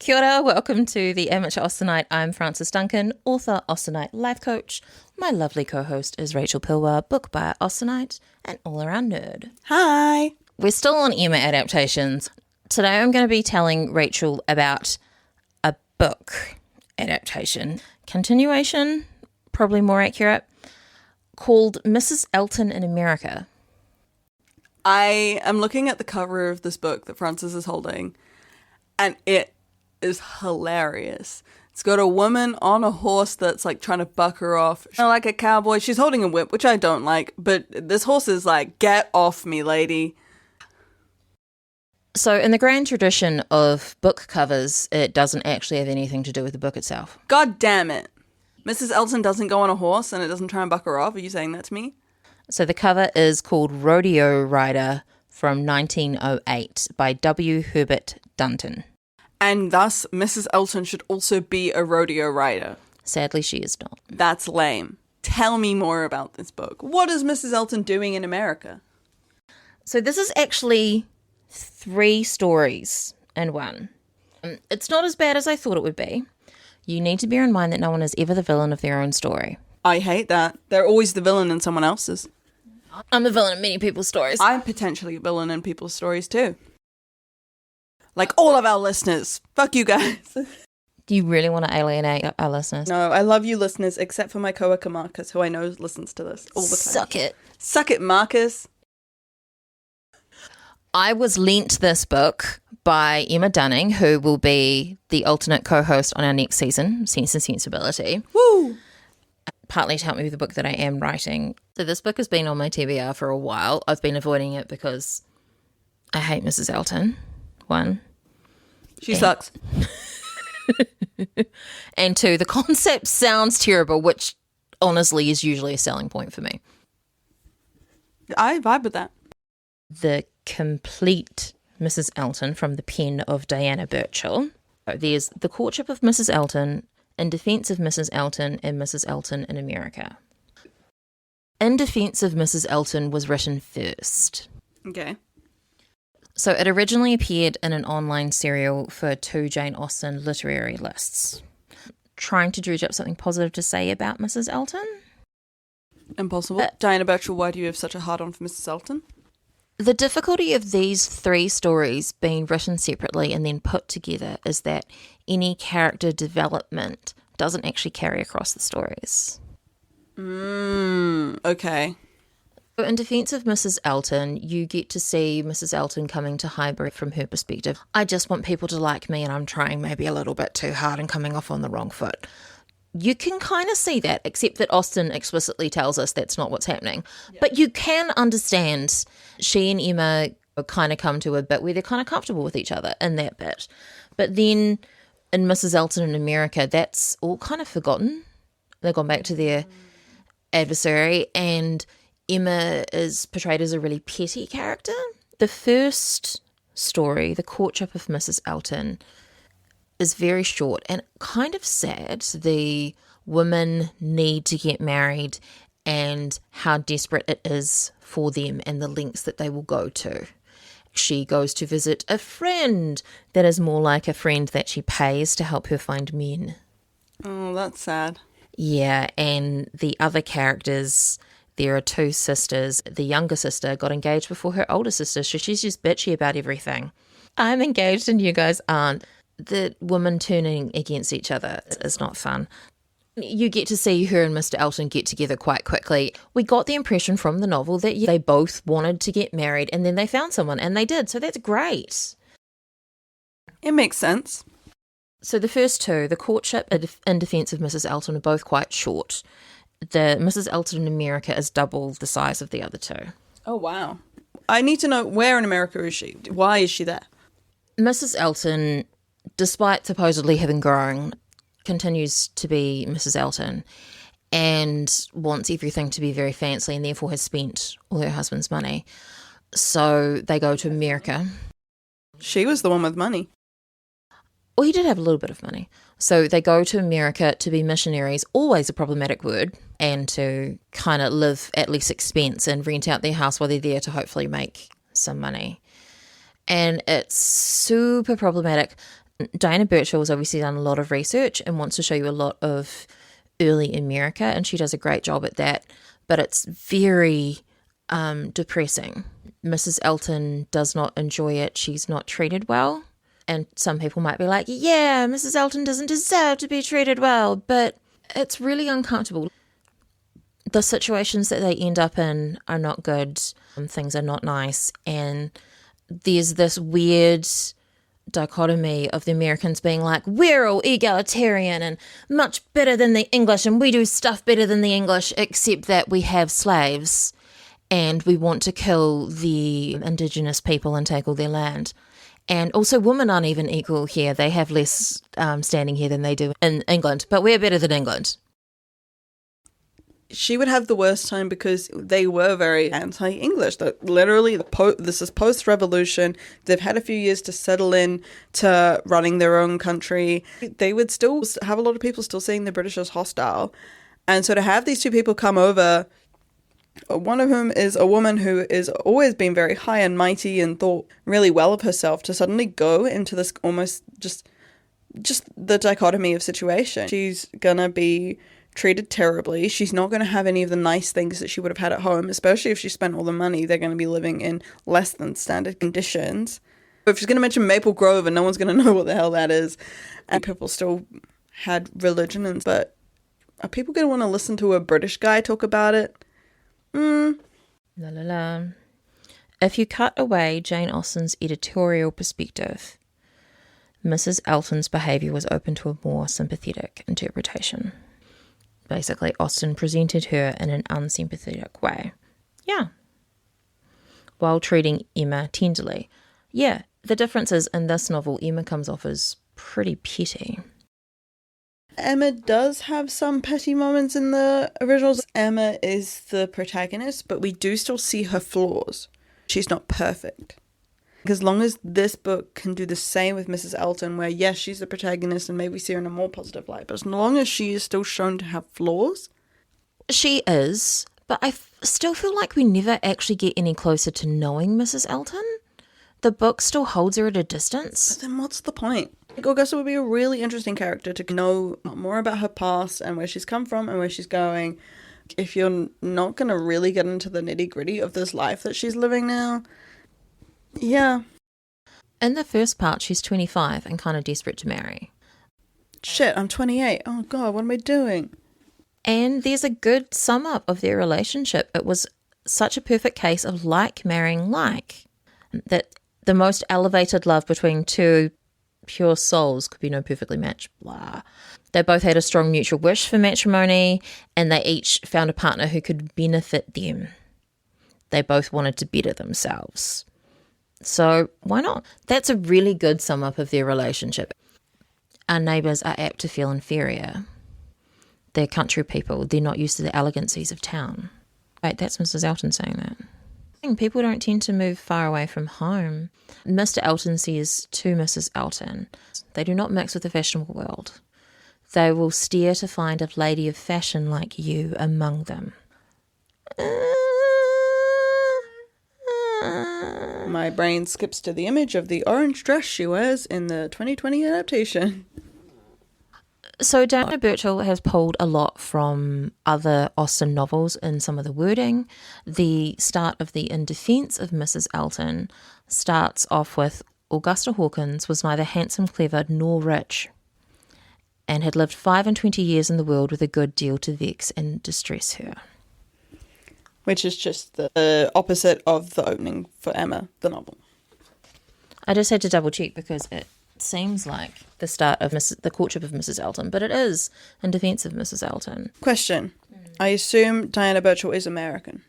Kia ora, welcome to the Amateur Austenite. I'm Frances Duncan, author, Austenite life coach. My lovely co-host is Rachel Pilwar, book buyer, Austenite, and all-around nerd. Hi. We're still on Emma adaptations. Today I'm going to be telling Rachel about a book adaptation, continuation, probably more accurate, called Mrs Elton in America. I am looking at the cover of this book that Frances is holding, and it is hilarious. It's got a woman on a horse that's like trying to buck her off. She's like a cowboy. She's holding a whip, which I don't like, but this horse is like, get off me, lady. So in the grand tradition of book covers, it doesn't actually have anything to do with the book itself. God damn it. Mrs. Elton doesn't go on a horse and it doesn't try and buck her off. Are you saying that to me? So the cover is called Rodeo Rider from 1908 by W. Herbert Dunton. And thus, Mrs. Elton should also be a rodeo rider. Sadly, she is not. That's lame. Tell me more about this book. What is Mrs. Elton doing in America? So this is actually 3 stories in one. It's not as bad as I thought it would be. You need to bear in mind that no one is ever the villain of their own story. I hate that. They're always the villain in someone else's. I'm a villain in many people's stories. I'm potentially a villain in people's stories too. Like all of our listeners. Fuck you guys. Do you really want to alienate our listeners? No, I love you listeners, except for my coworker Marcus, who I know listens to this all the time. Suck it. Suck it, Marcus. I was lent this book by Emma Dunning, who will be the alternate co-host on our next season, Sense and Sensibility. Woo! Partly to help me with the book that I am writing. So this book has been on my TBR for a while. I've been avoiding it because I hate Mrs. Elton, one. She sucks. And 2, the concept sounds terrible, which honestly is usually a selling point for me. I vibe with that. The complete Mrs. Elton from the pen of Diana Burchill. There's The Courtship of Mrs. Elton, In Defense of Mrs. Elton, and Mrs. Elton in America. In Defense of Mrs. Elton was written first. Okay. So it originally appeared in an online serial for 2 Jane Austen literary lists. Trying to dredge up something positive to say about Mrs. Elton? Impossible. Diana Burchill, why do you have such a hard-on for Mrs. Elton? The difficulty of these 3 stories being written separately and then put together is that any character development doesn't actually carry across the stories. Okay. In Defense of Mrs. Elton, you get to see Mrs. Elton coming to Highbury from her perspective. I just want people to like me and I'm trying maybe a little bit too hard and coming off on the wrong foot. You can kind of see that, except that Austen explicitly tells us that's not what's happening. Yep. But you can understand she and Emma kind of come to a bit where they're kind of comfortable with each other in that bit. But then in Mrs. Elton in America, that's all kind of forgotten. They've gone back to their adversary, and Emma is portrayed as a really petty character. The first story, The Courtship of Mrs. Elton, is very short and kind of sad. The women need to get married and how desperate it is for them and the lengths that they will go to. She goes to visit a friend that is more like a friend that she pays to help her find men. Oh, that's sad. Yeah, and the other characters, there are 2 sisters. The younger sister got engaged before her older sister, so she's just bitchy about everything. I'm engaged and you guys aren't. The women turning against each other is not fun. You get to see her and Mr. Elton get together quite quickly. We got the impression from the novel that they both wanted to get married and then they found someone, and they did, so that's great. It makes sense. So the first 2, The Courtship and In Defense of Mrs. Elton, are both quite short. The Mrs. Elton in America is double the size of the other 2. Oh, wow. I need to know, where in America is she? Why is she there? Mrs. Elton, despite supposedly having grown, continues to be Mrs. Elton and wants everything to be very fancy and therefore has spent all her husband's money. So they go to America. She was the one with money. Well, he did have a little bit of money. So they go to America to be missionaries, always a problematic word, and to kind of live at less expense and rent out their house while they're there to hopefully make some money. And it's super problematic. Diana Birchall has obviously done a lot of research and wants to show you a lot of early America, and she does a great job at that, but it's very depressing. Mrs. Elton does not enjoy it. She's not treated well. And some people might be like, yeah, Mrs. Elton doesn't deserve to be treated well, but it's really uncomfortable. The situations that they end up in are not good. Things are not nice. And there's this weird dichotomy of the Americans being like, we're all egalitarian and much better than the English, and we do stuff better than the English, except that we have slaves and we want to kill the indigenous people and take all their land. And also women aren't even equal here. They have less standing here than they do in England, but we're better than England. She would have the worst time because they were very anti-English. Literally, this is post-revolution. They've had a few years to settle in to running their own country. They would still have a lot of people still seeing the British as hostile. And so to have these two people come over, one of whom is a woman who has always been very high and mighty and thought really well of herself, to suddenly go into this almost just the dichotomy of situation. She's gonna be treated terribly. She's not going to have any of the nice things that she would have had at home, especially if she spent all the money. They're going to be living in less than standard conditions. If she's going to mention Maple Grove and no one's going to know what the hell that is, and people still had religion, but are people going to want to listen to a British guy talk about it? La la la. If you cut away Jane Austen's editorial perspective, Mrs. Elton's behaviour was open to a more sympathetic interpretation. Basically, Austen presented her in an unsympathetic way. Yeah. While treating Emma tenderly. Yeah, the difference is in this novel, Emma comes off as pretty petty. Emma does have some petty moments in the originals. Emma is the protagonist, but we do still see her flaws. She's not perfect. As long as this book can do the same with Mrs. Elton, where yes, she's the protagonist and maybe we see her in a more positive light, but as long as she is still shown to have flaws. She is, but I still feel like we never actually get any closer to knowing Mrs. Elton. The book still holds her at a distance. But then what's the point? Augusta would be a really interesting character to know more about her past and where she's come from and where she's going. If you're not going to really get into the nitty-gritty of this life that she's living now, yeah. In the first part, she's 25 and kind of desperate to marry. Shit, I'm 28. Oh God, what am I doing? And there's a good sum up of their relationship. It was such a perfect case of like marrying like. That the most elevated love between two pure souls could be no perfectly matched, blah. They both had a strong mutual wish for matrimony, and they each found a partner who could benefit them. They both wanted to better themselves. So why not? That's a really good sum up of their relationship. Our neighbours are apt to feel inferior. They're country people. They're not used to the elegancies of town. Wait, that's Mrs. Elton saying that. People don't tend to move far away from home. Mr. Elton says to Mrs. Elton, they do not mix with the fashionable world. They will stare to find a lady of fashion like you among them. My brain skips to the image of the orange dress she wears in the 2020 adaptation. So Diana Birchall has pulled a lot from other Austen novels in some of the wording. The start of the In Defence of Mrs. Elton starts off with Augusta Hawkins was neither handsome, clever, nor rich, and had lived 25 years in the world with a good deal to vex and distress her. Which is just the opposite of the opening for Emma, the novel. I just had to double check because it seems like the start of the courtship of Mrs. Elton, but it is In Defence of Mrs. Elton. Question. I assume Diana Birchall is American.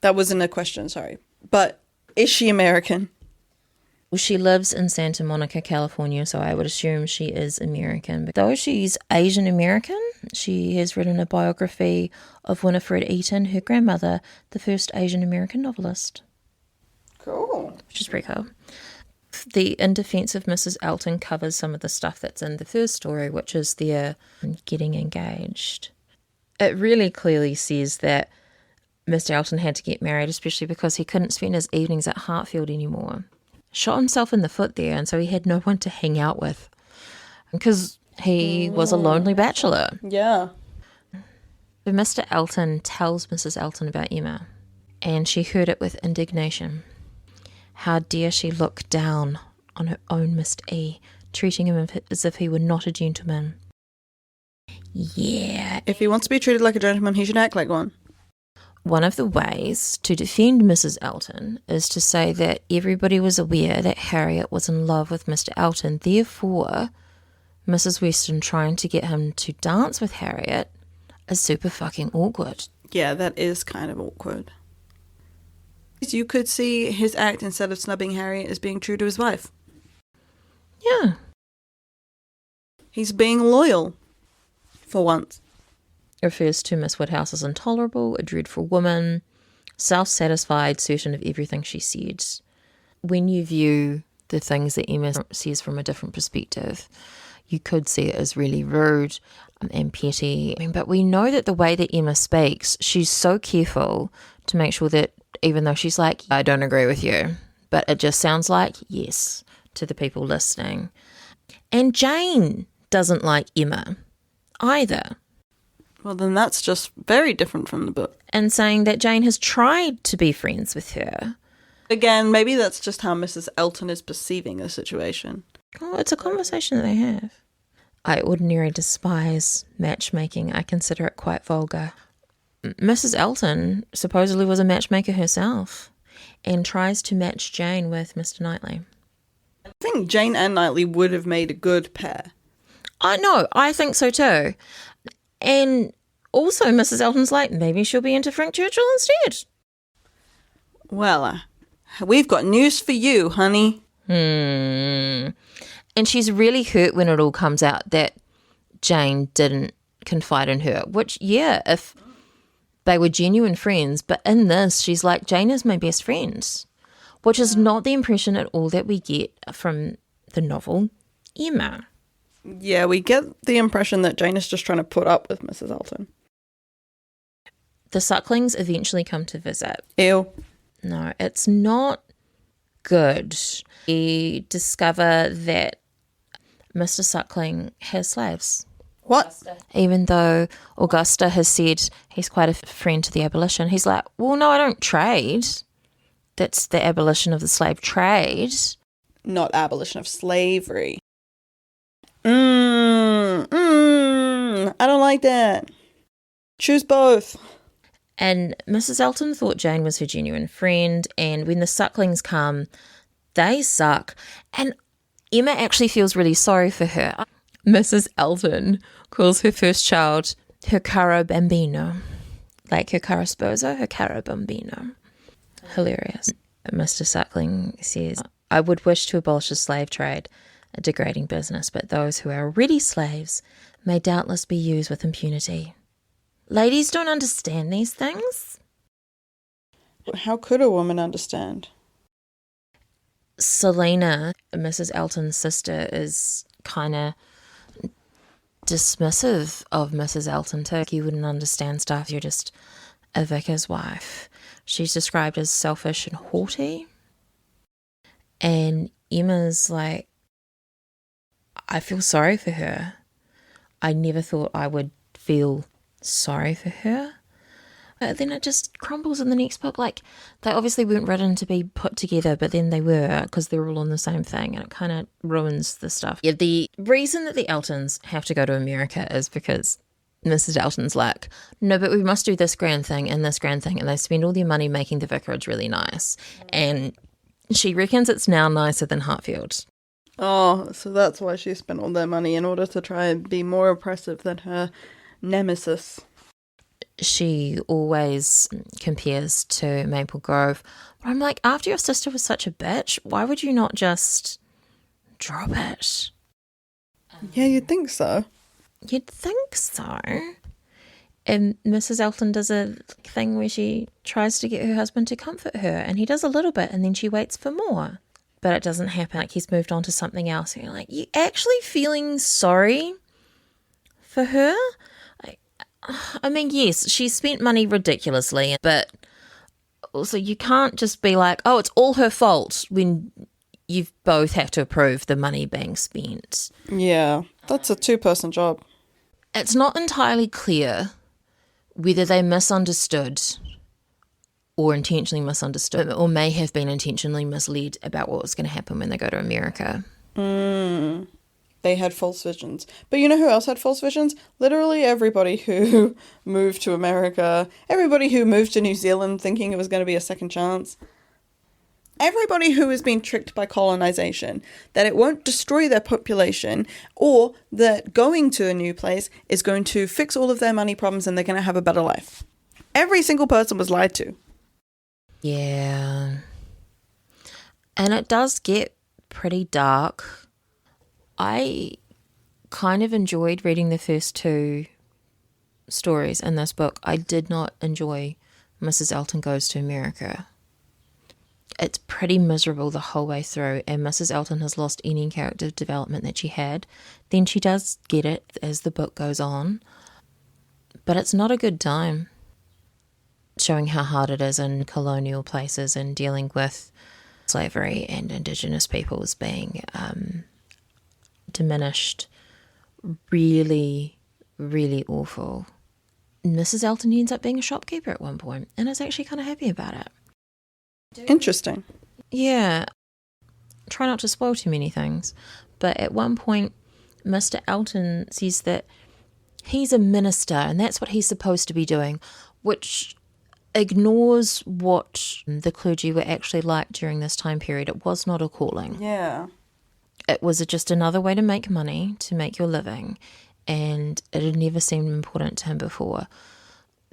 That wasn't a question, sorry. But is she American? Well, she lives in Santa Monica, California, so I would assume she is American. But though she's Asian American, she has written a biography of Winifred Eaton, her grandmother, the first Asian American novelist. Cool. Which is pretty cool. The In Defence of Mrs. Elton covers some of the stuff that's in the first story, which is their getting engaged. It really clearly says that Mr. Elton had to get married, especially because he couldn't spend his evenings at Hartfield anymore. Shot himself in the foot there, and so he had no one to hang out with. because he was a lonely bachelor. Yeah. Mr. Elton tells Mrs. Elton about Emma, and she heard it with indignation. How dare she look down on her own Mr. E, treating him as if he were not a gentleman. Yeah. If he wants to be treated like a gentleman, he should act like one. One of the ways to defend Mrs. Elton is to say that everybody was aware that Harriet was in love with Mr. Elton. Therefore, Mrs. Weston trying to get him to dance with Harriet is super fucking awkward. Yeah, that is kind of awkward. You could see his act, instead of snubbing Harriet, as being true to his wife. Yeah. He's being loyal. For once. Refers to Miss Woodhouse as intolerable, a dreadful woman, self-satisfied, certain of everything she said. When you view the things that Emma says from a different perspective, you could see it as really rude and petty. But we know that the way that Emma speaks, she's so careful to make sure that even though she's like, I don't agree with you, but it just sounds like yes to the people listening. And Jane doesn't like Emma either. Well, then that's just very different from the book. And saying that Jane has tried to be friends with her. Again, maybe that's just how Mrs. Elton is perceiving the situation. Oh, it's a conversation that they have. I ordinarily despise matchmaking. I consider it quite vulgar. Mrs. Elton supposedly was a matchmaker herself and tries to match Jane with Mr. Knightley. I think Jane and Knightley would have made a good pair. I know, I think so too. And also Mrs. Elton's like, maybe she'll be into Frank Churchill instead. Well, we've got news for you, honey. And she's really hurt when it all comes out that Jane didn't confide in her, which, yeah, if they were genuine friends, but in this, she's like, Jane is my best friend, which is not the impression at all that we get from the novel Emma. Yeah, we get the impression that Jane is just trying to put up with Mrs. Elton. The Sucklings eventually come to visit. Ew. No, it's not good. We discover that Mr. Suckling has slaves. What? Even though Augusta has said he's quite a friend to the abolition, he's like, well, no, I don't trade. That's the abolition of the slave trade. Not abolition of slavery. I don't like that. Choose both. And Mrs. Elton thought Jane was her genuine friend, and when the Sucklings come, they suck. And Emma actually feels really sorry for her. Mrs. Elton calls her first child her caro bambino. Like her caro sposo, her caro bambino. Hilarious. Mr. Suckling says, I would wish to abolish the slave trade, a degrading business, but those who are already slaves may doubtless be used with impunity. Ladies don't understand these things. How could a woman understand? Selena, Mrs. Elton's sister, is kind of dismissive of Mrs. Elton too. You wouldn't understand stuff. You're just a vicar's wife. She's described as selfish and haughty. And Emma's like, I feel sorry for her. I never thought I would feel sorry for her. But then it just crumbles in the next book. Like, they obviously weren't written to be put together, but then they were, because they're all on the same thing, and it kind of ruins the stuff. Yeah, the reason that the Eltons have to go to America is because Mrs. Elton's like, no, but we must do this grand thing and this grand thing, and they spend all their money making the vicarage really nice. And she reckons it's now nicer than Hartfield. Oh, so that's why she spent all their money, in order to try and be more oppressive than her nemesis. She always compares to Maple Grove. But I'm like, after your sister was such a bitch, why would you not just drop it? Yeah, you'd think so. You'd think so. And Mrs. Elton does a thing where she tries to get her husband to comfort her, and he does a little bit, and then she waits for more. But it doesn't happen. Like, he's moved on to something else. And you're like, you actually feeling sorry for her? I mean, yes, she spent money ridiculously, but also you can't just be like, oh, it's all her fault when you both have to approve the money being spent. Yeah, that's a two-person job. It's not entirely clear whether they misunderstood or intentionally misunderstood or may have been intentionally misled about what was going to happen when they go to America. They had false visions. But you know who else had false visions? Literally everybody who moved to America, everybody who moved to New Zealand thinking it was going to be a second chance. Everybody who has been tricked by colonization, that it won't destroy their population, or that going to a new place is going to fix all of their money problems and they're going to have a better life. Every single person was lied to. Yeah. And it does get pretty dark. I kind of enjoyed reading the first two stories in this book. I did not enjoy Mrs. Elton Goes to America. It's pretty miserable the whole way through, and Mrs. Elton has lost any character development that she had. Then she does get it as the book goes on, but it's not a good time, showing how hard it is in colonial places and dealing with slavery and Indigenous peoples being diminished. Really, really awful. Mrs. Elton ends up being a shopkeeper at one point and is actually kind of happy about it. Interesting. Yeah. Try not to spoil too many things. But at one point, Mr. Elton says that he's a minister and that's what he's supposed to be doing, which ignores what the clergy were actually like during this time period. It was not a calling. Yeah. It was just another way to make money, to make your living, and it had never seemed important to him before.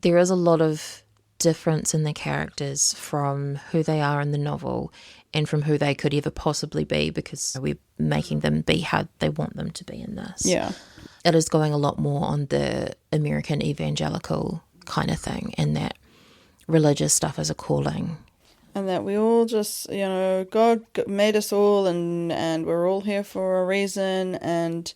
There is a lot of difference in the characters from who they are in the novel and from who they could ever possibly be, because we're making them be how they want them to be in this. Yeah. It is going a lot more on the American evangelical kind of thing, and that religious stuff is a calling. And that we all just, God made us all and we're all here for a reason, and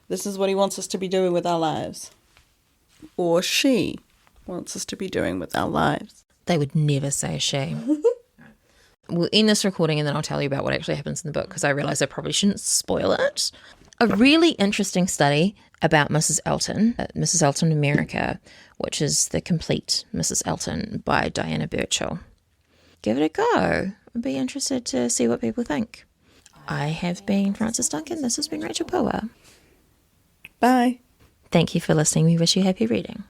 this is what he wants us to be doing with our lives. Or she wants us to be doing with our lives. They would never say she. We'll end this recording and then I'll tell you about what actually happens in the book, because I realise I probably shouldn't spoil it. A really interesting study about Mrs. Elton, Mrs. Elton America, which is The Complete Mrs. Elton by Diana Burchill. Give it a go. I'd be interested to see what people think. I have been Frances Duncan. This has been Rachel Power. Bye. Thank you for listening. We wish you happy reading.